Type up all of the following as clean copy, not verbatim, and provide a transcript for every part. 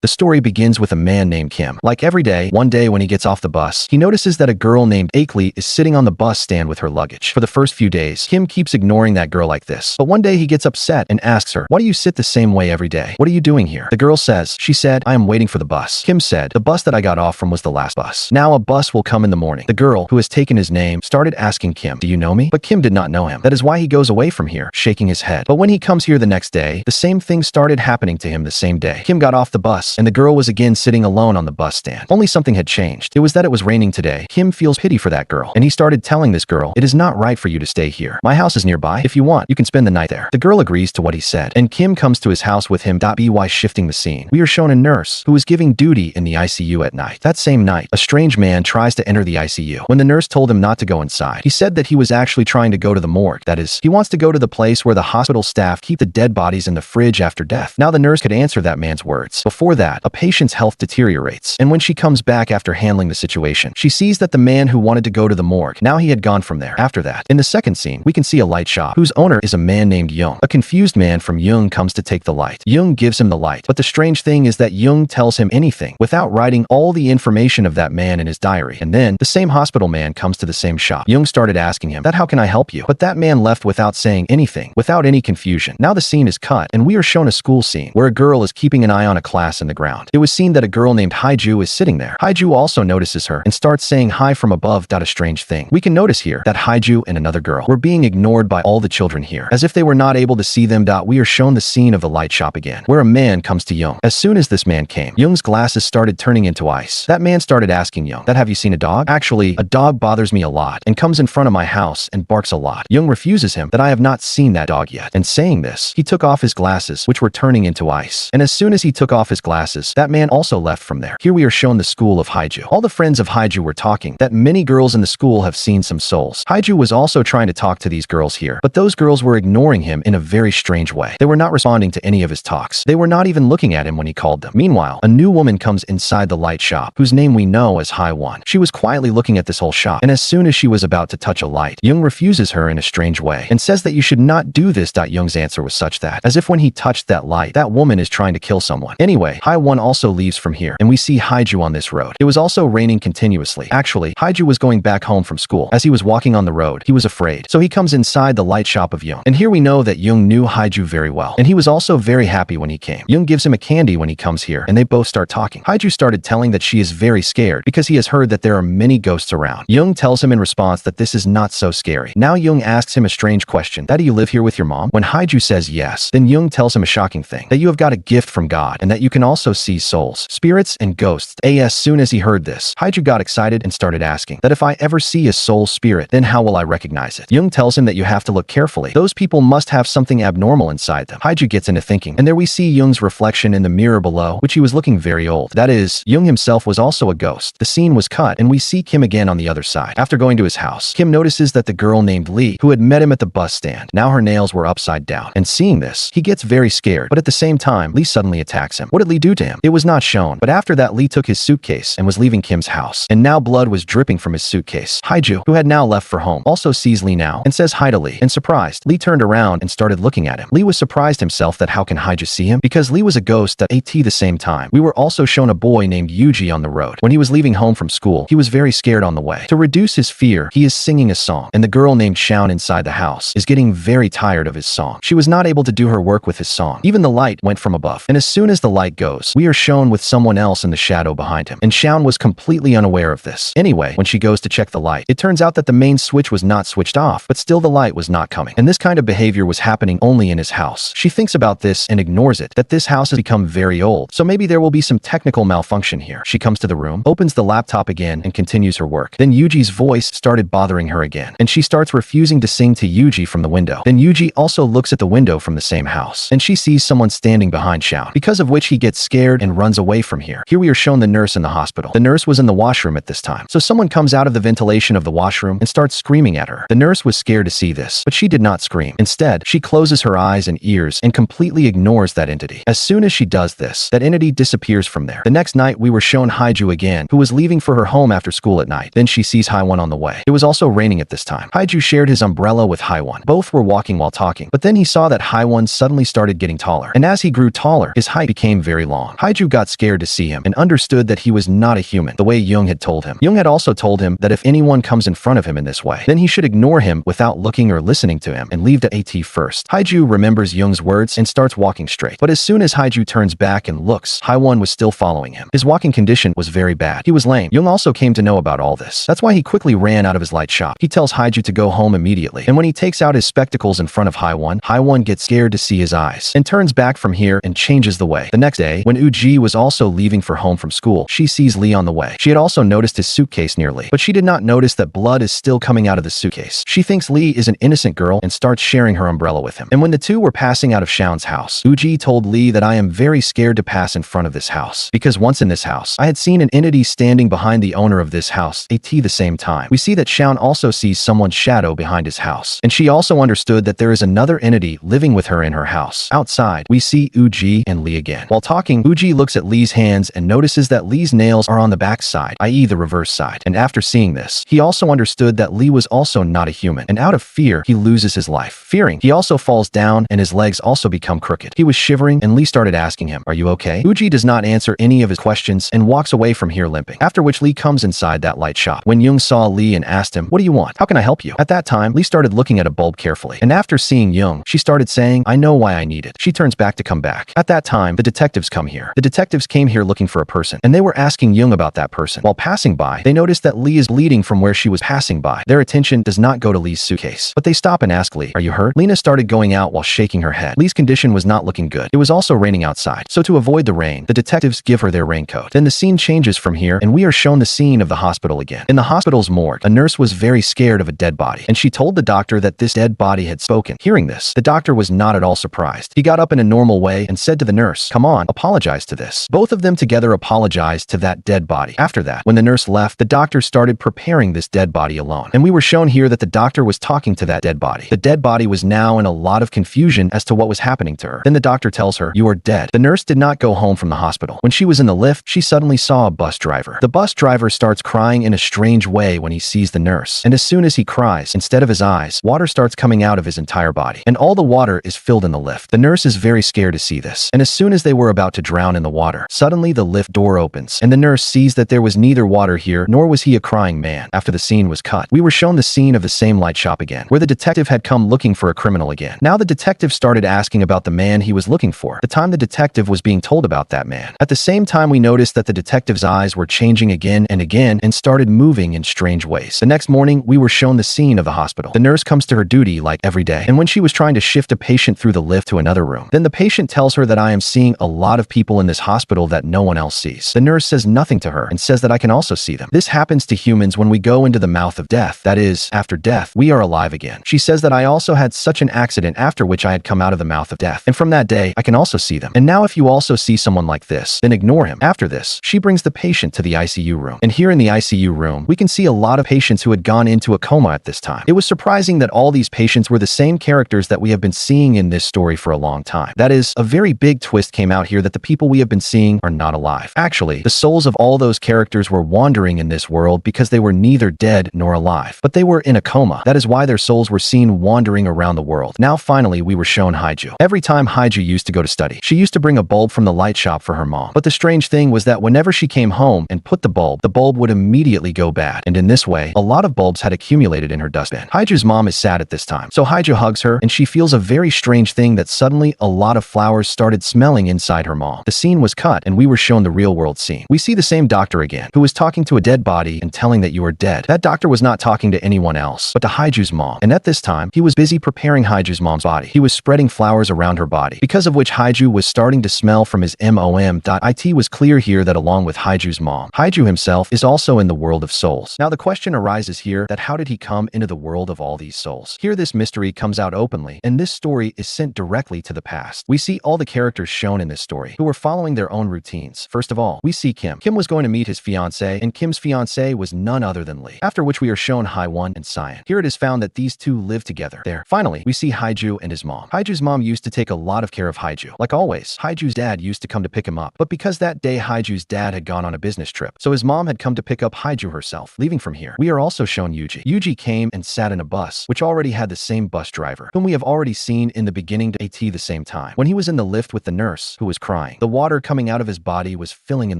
The story begins with a man named Kim. Like every day, one day when he gets off the bus, he notices that a girl named Akeley is sitting on the bus stand with her luggage. For the first few days, Kim keeps ignoring that girl like this. But one day he gets upset and asks her, "Why do you sit the same way every day? What are you doing here?" The girl says, "She said, I am waiting for the bus." Kim said, "The bus that I got off from was the last bus. Now a bus will come in the morning." The girl, who has taken his name, started asking Kim, "Do you know me?" But Kim did not know him. That is why he goes away from here, shaking his head. But when he comes here the next day, the same thing started happening to him the same day. Kim got off the bus, and the girl was again sitting alone on the bus stand. Only something had changed. It was that it was raining today. Kim feels pity for that girl, and he started telling this girl, "It is not right for you to stay here. My house is nearby. If you want, you can spend the night there." The girl agrees to what he said, and Kim comes to his house with him. By shifting the scene, we are shown a nurse who is giving duty in the ICU at night. That same night, a strange man tries to enter the ICU. When the nurse told him not to go inside, he said that he was actually trying to go to the morgue. That is, he wants to go to the place where the hospital staff keep the dead bodies in the fridge after death. Now the nurse could answer that man's words. Before that, a patient's health deteriorates, and when she comes back after handling the situation, she sees that the man who wanted to go to the morgue, now he had gone from there. After that, in the second scene, we can see a light shop whose owner is a man named Jung. A confused man from Jung comes to take the light. Jung gives him the light, but the strange thing is that Jung tells him anything without writing all the information of that man in his diary. And then the same hospital man comes to the same shop. Jung started asking him, "That how can I help you?" But that man left without saying anything, without any confusion. Now the scene is cut, and we are shown a school scene where a girl is keeping an eye on a class in the ground. It was seen that a girl named Haiju is sitting there. Haiju also notices her and starts saying hi from above. A strange thing. We can notice here that Haiju and another girl were being ignored by all the children here, as if they were not able to see them. We are shown the scene of the light shop again, where a man comes to Jung. As soon as this man came, Jung's glasses started turning into ice. That man started asking Jung, "That have you seen a dog?" "Actually, a dog bothers me a lot and comes in front of my house and barks a lot." Jung refuses him, "That I have not seen that dog yet." And saying this, he took off his glasses, which were turning into ice. And as soon as he took off his glasses, that man also left from there. Here we are shown the school of Haiju. All the friends of Haiju were talking that many girls in the school have seen some souls. Haiju was also trying to talk to these girls here, but those girls were ignoring him in a very strange way. They were not responding to any of his talks. They were not even looking at him when he called them. Meanwhile, a new woman comes inside the light shop, whose name we know as Hai-Won. She was quietly looking at this whole shop, and as soon as she was about to touch a light, Jung refuses her in a strange way and says that you should not do this. Jung's answer was such that, as if when he touched that light, that woman is trying to kill someone. Anyway, Hai-Won also leaves from here, and we see Haiju on this road. It was also raining continuously. Actually, Haiju was going back home from school. As he was walking on the road, he was afraid. So he comes inside the light shop of Jung. And here we know that Jung knew Haiju very well, and he was also very happy when he came. Jung gives him a candy when he comes here, and they both start talking. Haiju started telling that she is very scared because he has heard that there are many ghosts around. Jung tells him in response that this is not so scary. Now Jung asks him a strange question. "Do you live here with your mom?" When Haiju says yes, then Jung tells him a shocking thing, that you have got a gift from God and that you can also see souls, spirits, and ghosts. As soon as he heard this, Haiju got excited and started asking that if I ever see a soul spirit, then how will I recognize it? Jung tells him that you have to look carefully. Those people must have something abnormal inside them. Haiju gets into thinking, and there we see Jung's reflection in the mirror below, which he was looking very old. That is, Jung himself was also a ghost. The scene was cut, and we see Kim again on the other side. After going to his house, Kim notices that the girl named Lee, who had met him at the bus stand, now her nails were upside down. And seeing this, he gets very scared, but at the same time, Lee suddenly attacks him. What did Lee do to him? It was not shown, but after that, Lee took his suitcase and was leaving Kim's house, and now blood was dripping from his suitcase. Haiju, who had now left for home, also sees Lee now and says hi to Lee. And surprised, Lee turned around and started looking at him. Lee was surprised himself that how can Haiju see him? Because Lee was a ghost at the same time. We were also shown a boy named Yuji on the road. When he was leaving home from school, he was very scared on the way. To reduce his fear, he is singing a song, and the girl named Shaun inside the house is getting very tired of his song. She was not able to do her work with his song. Even the light went from above, and as soon as the light goes, we are shown with someone else in the shadow behind him, and Shaun was completely unaware of this. Anyway, when she goes to check the light, it turns out that the main switch was not switched off, but still the light was not coming, and this kind of behavior was happening only in his house. She thinks about this and ignores it, that this house has become very old, so maybe there will be some technical malfunction here. She comes to the room, opens the laptop again, and continues her work. Then Yuji's voice started bothering her again, and she starts refusing to sing to Yuji from the window. Then Yuji also looks at the window from the same house, and she sees someone standing behind Shaun, because of which he gets scared and runs away from here. Here we are shown the nurse in the hospital. The nurse was in the washroom at this time, so someone comes out of the ventilation of the washroom and starts screaming at her. The nurse was scared to see this, but she did not scream. Instead, she closes her eyes and ears and completely ignores that entity. As soon as she does this, that entity disappears from there. The next night, we were shown Haiju again, who was leaving for her home after school at night. Then she sees Hai-Won on the way. It was also raining at this time. Haiju shared his umbrella with Hai-Won. Both were walking while talking, but then he saw that Hai-Won suddenly started getting taller, and as he grew taller, his height became very long. long. Haiju got scared to see him and understood that he was not a human, the way Jung had told him. Jung had also told him that if anyone comes in front of him in this way, then he should ignore him without looking or listening to him and leave the AT first. Haiju remembers Jung's words and starts walking straight. But as soon as Haiju turns back and looks, Haiwon was still following him. His walking condition was very bad. He was lame. Jung also came to know about all this. That's why he quickly ran out of his light shop. He tells Haiju to go home immediately. And when he takes out his spectacles in front of Haiwon, Haiwon gets scared to see his eyes and turns back from here and changes the way. The next day, when Uji was also leaving for home from school, she sees Lee on the way. She had also noticed his suitcase near Lee, but she did not notice that blood is still coming out of the suitcase. She thinks Lee is an innocent girl and starts sharing her umbrella with him. And when the two were passing out of Shaun's house, Uji told Lee that I am very scared to pass in front of this house, because once in this house, I had seen an entity standing behind the owner of this house at the same time. We see that Shaun also sees someone's shadow behind his house, and she also understood that there is another entity living with her in her house. Outside, we see Uji and Lee again. While talking, Uji looks at Lee's hands and notices that Lee's nails are on the back side, i.e. the reverse side. And after seeing this, he also understood that Lee was also not a human, and out of fear, he loses his life. Fearing, he also falls down and his legs also become crooked. He was shivering and Lee started asking him, "Are you okay?" Uji does not answer any of his questions and walks away from here limping, after which Lee comes inside that light shop. When Jung saw Lee and asked him, "What do you want? How can I help you?" At that time, Lee started looking at a bulb carefully, and after seeing Jung, she started saying, "I know why I need it." She turns back to come back. At that time, the detectives come here. The detectives came here looking for a person, and they were asking Jung about that person. While passing by, they noticed that Lee is bleeding from where she was passing by. Their attention does not go to Lee's suitcase, but they stop and ask Lee, "Are you hurt?" Lena started going out while shaking her head. Lee's condition was not looking good. It was also raining outside, so to avoid the rain, the detectives give her their raincoat. Then the scene changes from here, and we are shown the scene of the hospital again. In the hospital's morgue, a nurse was very scared of a dead body, and she told the doctor that this dead body had spoken. Hearing this, the doctor was not at all surprised. He got up in a normal way and said to the nurse, "Come on, apologize to this." Both of them together apologized to that dead body. After that, when the nurse left, the doctor started preparing this dead body alone. And we were shown here that the doctor was talking to that dead body. The dead body was now in a lot of confusion as to what was happening to her. Then the doctor tells her, "You are dead." The nurse did not go home from the hospital. When she was in the lift, she suddenly saw a bus driver. The bus driver starts crying in a strange way when he sees the nurse. And as soon as he cries, instead of his eyes, water starts coming out of his entire body. And all the water is filled in the lift. The nurse is very scared to see this. And as soon as they were about to drown in the water, suddenly the lift door opens. And the nurse sees that there was neither water here, nor was he a crying man. After the scene was cut, we were shown the scene of the same light shop again, where the detective had come looking for a criminal again. Now the detective started asking about the man he was looking for, the time the detective was being told about that man. At the same time, we noticed that the detective's eyes were changing again and started moving in strange ways. The next morning, we were shown the scene of the hospital. The nurse comes to her duty like every day, and when she was trying to shift a patient through the lift to another room, then the patient tells her that I am seeing a lot of people in this hospital that no one else sees. The nurse says nothing to her and says that I can also see them. This happens to humans when we go into the mouth of death. That is, after death, we are alive again. She says that I also had such an accident after which I had come out of the mouth of death, and from that day, I can also see them. And now if you also see someone like this, then ignore him. After this, she brings the patient to the ICU room. And here in the ICU room, we can see a lot of patients who had gone into a coma at this time. It was surprising that all these patients were the same characters that we have been seeing in this story for a long time. That is, a very big twist came out here that the people we have been seeing are not alive. Actually, the souls of all those characters were wandering in this world because they were neither dead nor alive, but they were in a coma. That is why their souls were seen wandering around the world. Now finally, we were shown Haiju. Every time Haiju used to go to study, she used to bring a bulb from the light shop for her mom. But the strange thing was that whenever she came home and put the bulb would immediately go bad. And in this way, a lot of bulbs had accumulated in her dustbin. Haiju's mom is sad at this time, so Haiju hugs her and she feels a very strange thing that suddenly a lot of flowers started smelling inside her mom. The scene was cut and we were shown the real world scene. We see the same doctor again, who was talking to a dead body and telling that you are dead. That doctor was not talking to anyone else, but to Haiju's mom. And at this time, he was busy preparing Haiju's mom's body. He was spreading flowers around her body, because of which Haiju was starting to smell from his mom. It was clear here that along with Haiju's mom, Haiju himself is also in the world of souls. Now the question arises here that how did he come into the world of all these souls? Here this mystery comes out openly, and this story is sent directly to the past. We see all the characters shown in this story, who were following their own routines. First of all, we see Kim. Kim was going to meet his fiancée, and Kim's fiancé was none other than Lee. After which we are shown Haiwon and Cyan. Here it is found that these two live together. There. Finally, we see Haiju and his mom. Haiju's mom used to take a lot of care of Haiju. Like always, Haiju's dad used to come to pick him up, but because that day Haiju's dad had gone on a business trip, so his mom had come to pick up Haiju herself. Leaving from here, we are also shown Yuji. Yuji came and sat in a bus, which already had the same bus driver, whom we have already seen in the beginning to the same time, when he was in the lift with the nurse, who was crying. crying. The water coming out of his body was filling in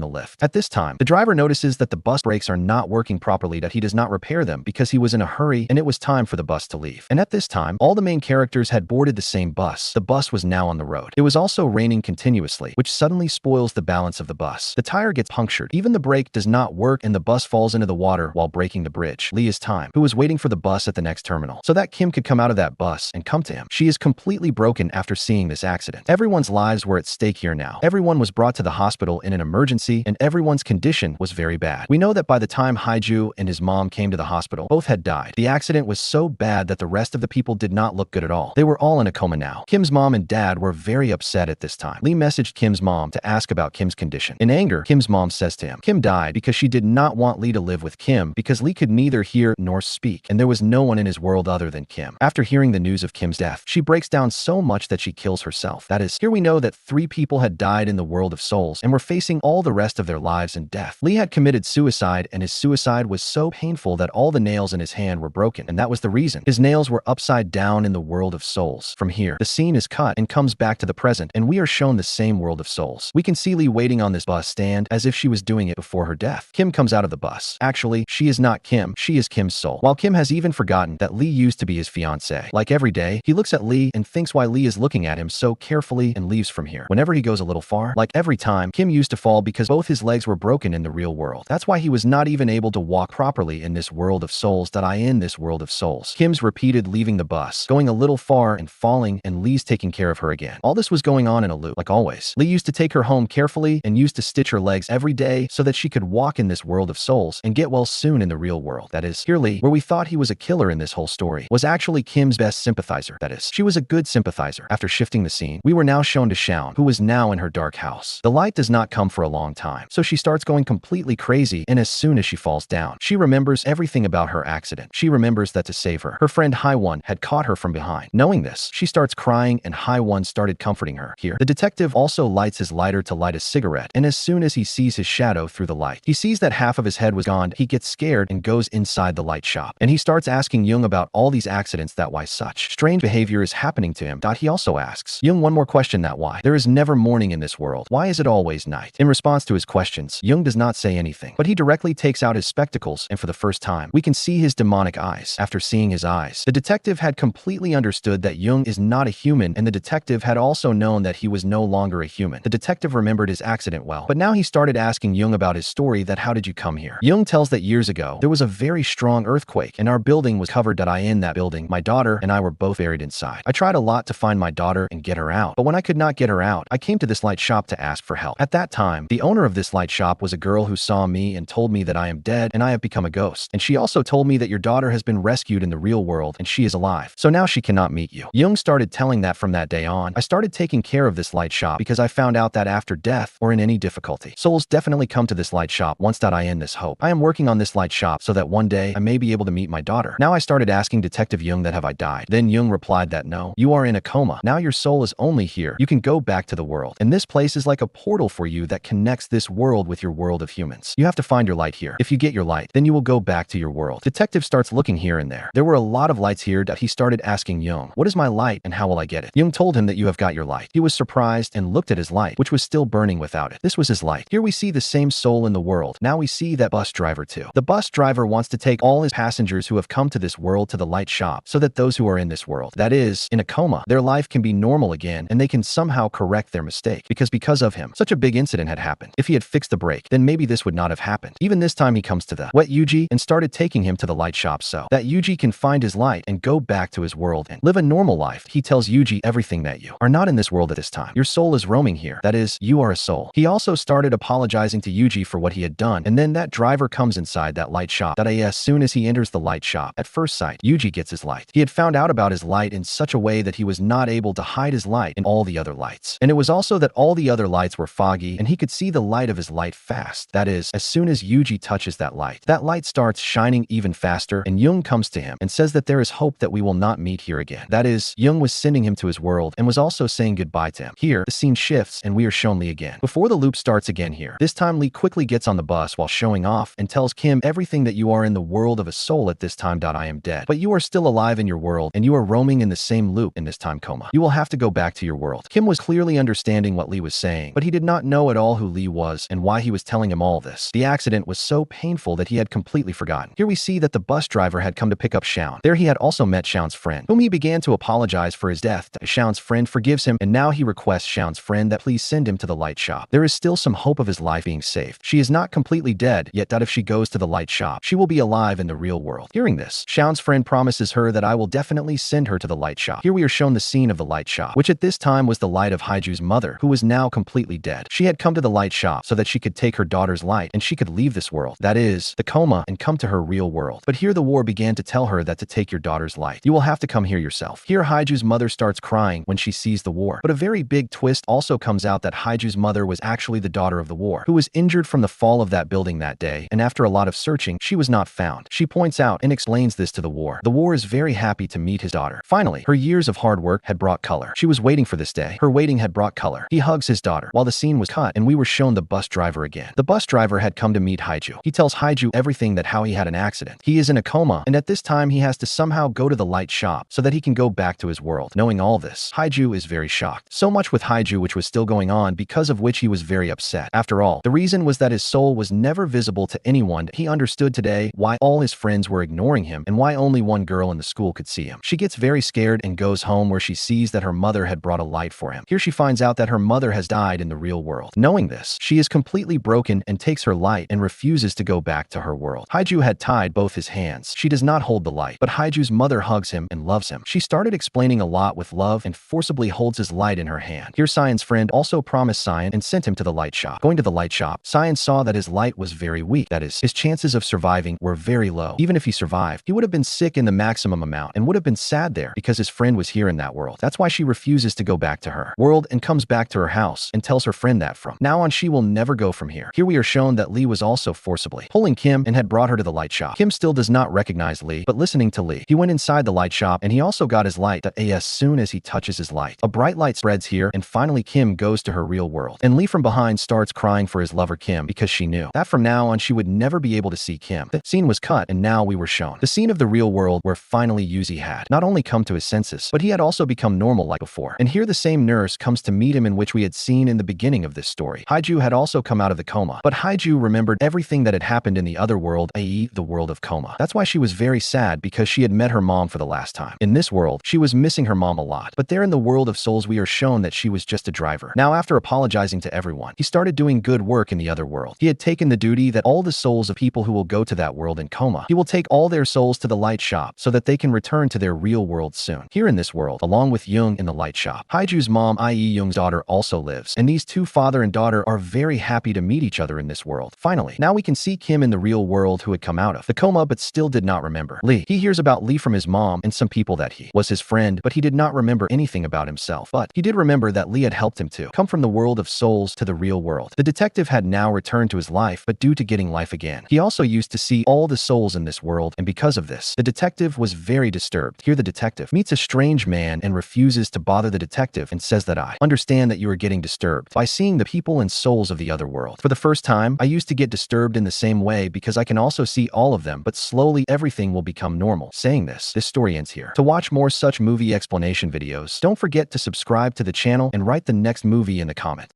the lift. At this time, the driver notices that the bus brakes are not working properly, that he does not repair them because he was in a hurry and it was time for the bus to leave. And at this time, all the main characters had boarded the same bus. The bus was now on the road. It was also raining continuously, which suddenly spoils the balance of the bus. The tire gets punctured. Even the brake does not work and the bus falls into the water while breaking the bridge. Lee is time, who was waiting for the bus at the next terminal so that Kim could come out of that bus and come to him. She is completely broken after seeing this accident. Everyone's lives were at stake here now. Everyone was brought to the hospital in an emergency and everyone's condition was very bad. We know that by the time Haiju and his mom came to the hospital, both had died. The accident was so bad that the rest of the people did not look good at all. They were all in a coma now. Kim's mom and dad were very upset at this time. Lee messaged Kim's mom to ask about Kim's condition. In anger, Kim's mom says to him, Kim died because she did not want Lee to live with Kim because Lee could neither hear nor speak, and there was no one in his world other than Kim. After hearing the news of Kim's death, she breaks down so much that she kills herself. That is, here we know that 3 people had died in the world of souls and were facing all the rest of their lives in death. Lee had committed suicide, and his suicide was so painful that all the nails in his hand were broken, and that was the reason. His nails were upside down in the world of souls. From here, the scene is cut and comes back to the present, and we are shown the same world of souls. We can see Lee waiting on this bus stand as if she was doing it before her death. Kim comes out of the bus. Actually, she is not Kim. She is Kim's soul. While Kim has even forgotten that Lee used to be his fiancé. Like every day, he looks at Lee and thinks why Lee is looking at him so carefully and leaves from here. Whenever he goes a little far, like every time, Kim used to fall because both his legs were broken in the real world. That's why he was not even able to walk properly in this world of souls in this world of souls. Kim's repeated leaving the bus, going a little far and falling, and Lee's taking care of her again. All this was going on in a loop, like always. Lee used to take her home carefully and used to stitch her legs every day so that she could walk in this world of souls and get well soon in the real world. That is, here Lee, where we thought he was a killer in this whole story, was actually Kim's best sympathizer. That is, she was a good sympathizer. After shifting the scene, we were now shown to Shaun, who was now in her dark house. The light does not come for a long time, so she starts going completely crazy, and as soon as she falls down, she remembers everything about her accident. She remembers that to save her, her friend Haiwon had caught her from behind. Knowing this, she starts crying and Haiwon started comforting her. Here, the detective also lights his lighter to light a cigarette, and as soon as he sees his shadow through the light, he sees that half of his head was gone. He gets scared and goes inside the light shop, and he starts asking Jung about all these accidents, that why such strange behavior is happening to him. He also asks Jung one more question, that why there is never morning in this world. Why is it always night? In response to his questions, Jung does not say anything, but he directly takes out his spectacles, and for the first time, we can see his demonic eyes. After seeing his eyes, the detective had completely understood that Jung is not a human, and the detective had also known that he was no longer a human. The detective remembered his accident well, but now he started asking Jung about his story, that how did you come here? Jung tells that years ago, there was a very strong earthquake, and our building was covered. In that building, my daughter and I were both buried inside. I tried a lot to find my daughter and get her out, but when I could not get her out, I came to this light shop to ask for help. At that time, the owner of this light shop was a girl who saw me and told me that I am dead and I have become a ghost. And she also told me that your daughter has been rescued in the real world and she is alive. So now she cannot meet you. Jung started telling that from that day on, I started taking care of this light shop because I found out that after death or in any difficulty, souls definitely come to this light shop once. I in this hope. I am working on this light shop so that one day I may be able to meet my daughter. Now I started asking Detective Jung that have I died? Then Jung replied that no, you are in a coma. Now your soul is only here. You can go back to the world. And this place is like a portal for you that connects this world with your world of humans. You have to find your light here. If you get your light, then you will go back to your world. Detective starts looking here and there. There were a lot of lights here that he started asking Jung, what is my light and how will I get it? Jung told him that you have got your light. He was surprised and looked at his light, which was still burning without it. This was his light. Here we see the same soul in the world. Now we see that bus driver too. The bus driver wants to take all his passengers who have come to this world to the light shop so that those who are in this world, that is, in a coma, their life can be normal again and they can somehow correct their mistake. Because of him, such a big incident had happened. If he had fixed the brake, then maybe this would not have happened. Even this time he comes to the wet Yuji and started taking him to the light shop so that Yuji can find his light and go back to his world and live a normal life. He tells Yuji everything that you are not in this world at this time. Your soul is roaming here. That is, you are a soul. He also started apologizing to Yuji for what he had done, and then that driver comes inside that light shop. As soon as he enters the light shop, at first sight, Yuji gets his light. He had found out about his light in such a way that he was not able to hide his light in all the other lights. And it was also that all the other lights were foggy and he could see the light of his light fast. That is, as soon as Yuji touches that light starts shining even faster, and Jung comes to him and says that there is hope that we will not meet here again. That is, Jung was sending him to his world and was also saying goodbye to him. Here, the scene shifts and we are shown Lee again. Before the loop starts again here, this time Lee quickly gets on the bus while showing off and tells Kim everything that you are in the world of a soul at this time. I am dead, but you are still alive in your world and you are roaming in the same loop in this time coma. You will have to go back to your world. Kim was clearly understanding understanding what Lee was saying, but he did not know at all who Lee was and why he was telling him all this. The accident was so painful that he had completely forgotten. Here we see that the bus driver had come to pick up Shaun. There he had also met Shaun's friend, whom he began to apologize for his death. Shaun's friend forgives him, and now he requests Shaun's friend that please send him to the light shop. There is still some hope of his life being saved. She is not completely dead, yet that if she goes to the light shop, she will be alive in the real world. Hearing this, Shaun's friend promises her that I will definitely send her to the light shop. Here we are shown the scene of the light shop, which at this time was the light of Haiju's mother, who was now completely dead. She had come to the light shop so that she could take her daughter's light and she could leave this world, that is, the coma, and come to her real world. But here the war began to tell her that to take your daughter's light, you will have to come here yourself. Here Haiju's mother starts crying when she sees the war. But a very big twist also comes out that Haiju's mother was actually the daughter of the war, who was injured from the fall of that building that day, and after a lot of searching, she was not found. She points out and explains this to the war. The war is very happy to meet his daughter. Finally, her years of hard work had brought color. She was waiting for this day. Her waiting had brought color. He hugs his daughter. While the scene was cut and we were shown the bus driver again. The bus driver had come to meet Haiju. He tells Haiju everything that how he had an accident. He is in a coma, and at this time he has to somehow go to the light shop so that he can go back to his world. Knowing all this, Haiju is very shocked. So much with Haiju which was still going on, because of which he was very upset. After all, the reason was that his soul was never visible to anyone. He understood today why all his friends were ignoring him and why only one girl in the school could see him. She gets very scared and goes home, where she sees that her mother had brought a light for him. Here she finds out that her mother has died in the real world. Knowing this, she is completely broken and takes her light and refuses to go back to her world. Haiju had tied both his hands. She does not hold the light, but Haiju's mother hugs him and loves him. She started explaining a lot with love and forcibly holds his light in her hand. Here Cyan's friend also promised Cyan and sent him to the light shop. Going to the light shop, Cyan saw that his light was very weak. That is, his chances of surviving were very low. Even if he survived, he would have been sick in the maximum amount and would have been sad there because his friend was here in that world. That's why she refuses to go back to her world and comes back to her house and tells her friend that from now on she will never go from here. Here we are shown that Lee was also forcibly pulling Kim and had brought her to the light shop. Kim still does not recognize Lee, but listening to Lee, he went inside the light shop and he also got his light. As soon as he touches his light, a bright light spreads here, and finally Kim goes to her real world. And Lee from behind starts crying for his lover Kim because she knew that from now on she would never be able to see Kim. The scene was cut and now we were shown the scene of the real world, where finally Yuzi had not only come to his senses, but he had also become normal like before. And here the same nurse comes to meet him, in which we had seen in the beginning of this story. Haiju had also come out of the coma, but Haiju remembered everything that had happened in the other world, i.e. the world of coma. That's why she was very sad, because she had met her mom for the last time. In this world, she was missing her mom a lot, but there in the world of souls we are shown that she was just a driver. Now after apologizing to everyone, he started doing good work in the other world. He had taken the duty that all the souls of people who will go to that world in coma, he will take all their souls to the light shop so that they can return to their real world soon. Here in this world, along with Young in the light shop, Haiju's mom, i.e. Young's daughter, also lives, and these two, father and daughter, are very happy to meet each other in this world. Finally, now we can see Kim in the real world, who had come out of the coma but still did not remember Lee. He hears about Lee from his mom and some people that he was his friend, but he did not remember anything about himself. But he did remember that Lee had helped him to come from the world of souls to the real world. The detective had now returned to his life, but due to getting life again, he also used to see all the souls in this world, and because of this, the detective was very disturbed. Here the detective meets a strange man and refuses to bother the detective and says that I understand that you are getting disturbed by seeing the people and souls of the other world. For the first time, I used to get disturbed in the same way because I can also see all of them, but slowly everything will become normal. Saying this story ends here. To watch more such movie explanation videos, don't forget to subscribe to the channel and write the next movie in the comment.